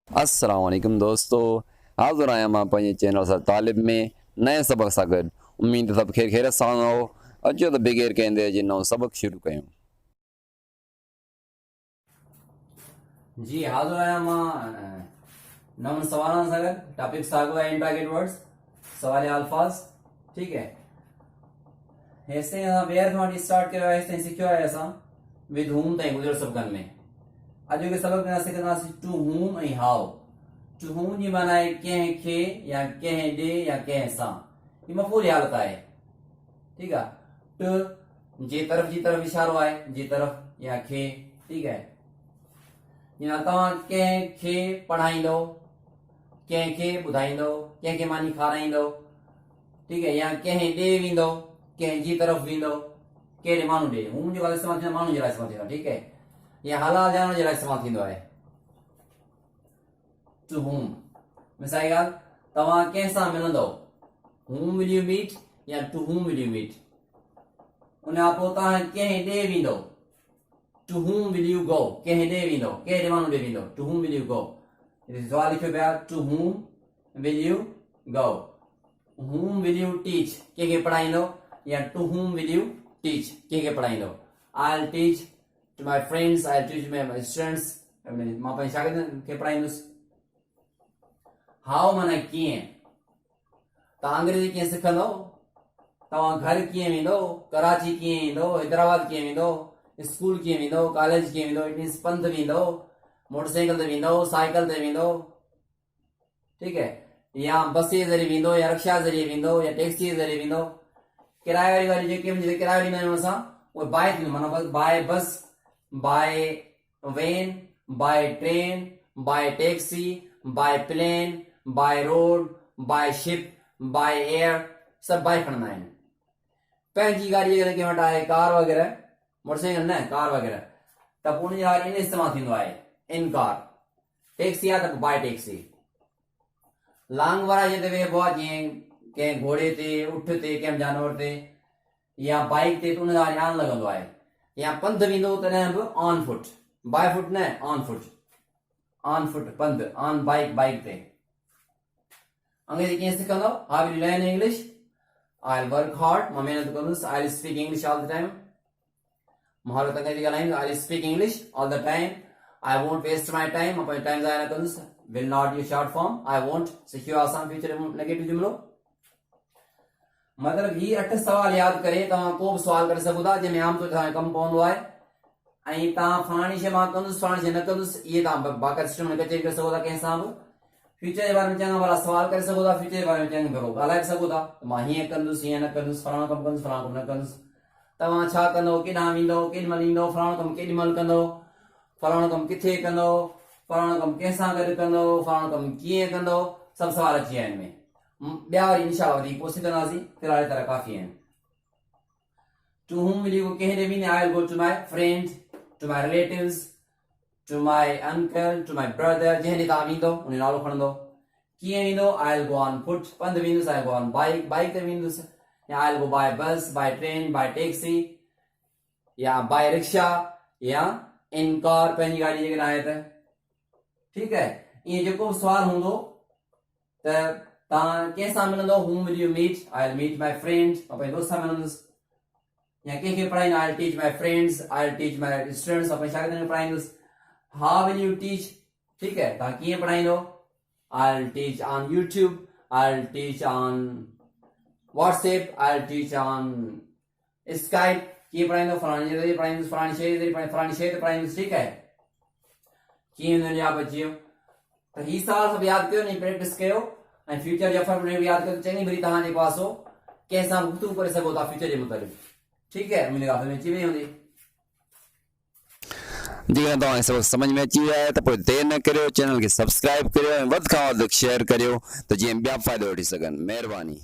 अस्सलाम वालेकुम दोस्तों, हाज़िर आहियां मां पंहिंजे चैनल सां तालिब में नए सबक सां गॾु। उम्मीद सभु ख़ैर ख़ैरियत सां हो। अचो त बग़ैर कंहिं देरि जे नओं सबक शुरू कयूं। जी हाज़िर आहियां मां नवनि सवालनि सां गॾु। टॉपिक साॻियो आहे इंट्रागेट वर्ड्स, सवाल अल्फाज़। ठीक है, हेसिताईं असां वेयर खां वठी स्टार्ट कयो आहे, हेसिताईं सिखियो आहे असां विद हूम ताईं गुज़िरियल सबक़नि में। अॼु के सबक में असां सिखंदासीं टू हूम ऐं हाउ। टू हूम जी माना आहे कंहिंखे या कंहिं ॾे या कंहिं सां। ही मफ़ूली हालत आहे। ठीक आहे, टू जी तरफ़ इशारो आहे, जी तरफ़ या खे। ठीक है, या तव्हां कंहिंखे पढ़ाईंदो, कंहिंखे ॿुधाईंदो, कंहिंखे मानी खाराईंदो। ठीक है, या कंहिं ॾे वेंदो, कंहिंजी तरफ़ वेंदो, कहिड़े माण्हू ॾे। हूम जो इस्तेमालु थींदो माण्हू जे लाइ इस्तेमालु थींदो। ठीक है, या हालात जानवर जे लाइ इस्तेमालु थींदो आहे। टू हूम मिसाल जी ॻाल्हि, तव्हां कंहिंसां मिलंदो, हूम विल यू मीट या to whom will you meet. उन खां पोइ तव्हां कंहिं ॾे वेंदो, to whom will you go, कंहिं ॾे वेंदो, कहिड़े माण्हू ॾे वेंदो, to whom will you go. सवाल लिखियो पिया, to whom will you go. Whom will you teach, कंहिंखे पढ़ाईंदो, या to whom will you teach, कंहिंखे पढ़ाईंदो। I will teach to my friends, I will teach my students, मां पंहिंजे शागिर्दनि खे पढ़ाईंदुसि। हाउ माना कीअं। तव्हां अंग्रेजी कीअं सिखंदो, तव्हां घर कीअं वेंदो, कराची कीअं ईंदो, हैदराबाद कीअं वेंदो, स्कूल कीअं वेंदो, कॉलेज कीअं वेंदो। इट मीन्स पंध वेंदो, मोटरसाइकिल ते वेंदो, साइकिल ते वेंदो। ठीक है, या बस जे ज़रिए वेंदो, या रिक्शा ज़रिए वेंदो, या टैक्सी जे ज़रिए वेंदो। किराए वारी जेके किराए ॾींदा आहियूं असां, उहे बाय थींदो, माना by bus, by van, by train, by taxi, by plane, by road, by ship, by air, सब बाय खणंदा आहिनि। पंहिंजी गाड़ी अगरि कंहिं वटि आहे, कार वग़ैरह, मोटरसाइकिल न, कार वग़ैरह, त पोइ उनजे लाइ इन इस्तेमालु थींदो आहे, इन कार। टैक्सी आहे त बाय टैक्सी। लांग वारा जिते वेहबो आहे, जीअं कंहिं घोड़े ते, उठ ते, कंहिं जानवर ते, या बाइक ते, त उन जा ध्यानु लॻंदो आहे। या पंध वेंदो तॾहिं बि ऑन फुट, बाय फुट न, ऑन फुट। ऑन फुट पंध, ऑन बाइक, बाइक ते। अंग्रेजी कीअं सिखंदो, how will you learn English. I will work hard, मां महिनत कंदुसि। I will speak English all the time, महारत अंग्रेजी ॻाल्हाईंदुसि। I will speak English all the time. I won't waste my time, मां पंहिंजो टाइम ज़ाया न कंदुसि। Will not you short form, I won't सिखियो आसान फ्यूचर नेगेटिव जुमिलो। मतलब ही 8 सवाल यादि करे तव्हां को बि सुवाल करे सघो था, जंहिंमें आमतौर ते तव्हांखे कमु पवंदो आहे। ऐं तव्हां फलाणी शइ मां कंदुसि, फलाणी शइ न कंदुसि, इहे तव्हां बाक़ाइदा सिस्टम में कचहरी करे सघो था। कंहिंसां बि फ्यूचर जे बारे में चङा भला सवाल करे सघो था, फ्यूचर जे बारे में चङो भलो ॻाल्हाए सघो था। मां हीअं कंदुसि, हीअं न कंदुसि, फलाणो कमु कंदुसि, फलाणो कमु न कंदुसि। तव्हां छा कंदो, केॾांहुं वेंदो, केॾीमहिल ईंदो, फलाणो कमु केॾीमहिल कंदो, फलाणो कमु किथे कंदो, फलाणो कमु कंहिंसां गॾु कंदो, फलाणो कमु कीअं कंदो, सभु सवाल अची विया आहिनि में। ॿिया वरी इंशाअल्लाह वधीक पोइ सिखंदासीं, फ़िलहाल तरह काफ़ी आहिनि। To whom will you go, कंहिं ॾे वेंदे, I will go to my friend, to my relatives, to my uncle, to my brother। जंहिं ॾे तव्हां वेंदो उन जो नालो खणंदो। कीअं वेंदो, I will go on foot, पंध वेंदुसि, I will go on bike, bike ते वेंदुसि, या I will go by bus, by train, by taxi, या by रिक्शा, या इन कार, पंहिंजी गाड़ी जेकॾहिं आहे त। ठीक है, ईअं जेको बि सुवाल हूंदो त तव्हां कंहिंसां मिलंदो, whom will you meet, I will meet my friend, मां पंहिंजे दोस्त सां मिलंदुसि। या कंहिंखे पढ़ाईंदो, I will teach my friends, I will teach my students, मां पंहिंजे शागिर्दनि खे पढ़ाईंदुसि। How will you teach, ठीक है, तव्हां कीअं पढ़ाईंदो, I will teach on YouTube, I will teach on WhatsApp, I will teach on Skype। कीअं पढ़ाईंदो, फलाणी जे ज़रिए पढ़ाईंदुसि, फलाणी शइ जे ज़रिए, फलाणी शइ ते पढ़ाईंदुसि। ठीक है, कीअं वेंदो जवाब अची वियो। त ही सवाल सभु यादि कयो, नहीं प्रैक्टिस कयो, ऐं फ्यूचर जा फर्क बि यादि कयो। चङी भली तव्हां जेको आहे सो कंहिंसां बि गुफ़्तगू करे सघो था फ्यूचर जे मुताबिक़। ठीक है, मुंहिंजी ॻाल्हि में अची वई हूंदी। जेकॾहिं तव्हांखे सबक समझ में अची वियो आहे त पोइ देरि न करियो, चैनल खे सब्सक्राइब करियो ऐं वधि खां वधि शेयर करियो, त जीअं ॿिया फ़ाइदो वठी सघनि। महिरबानी।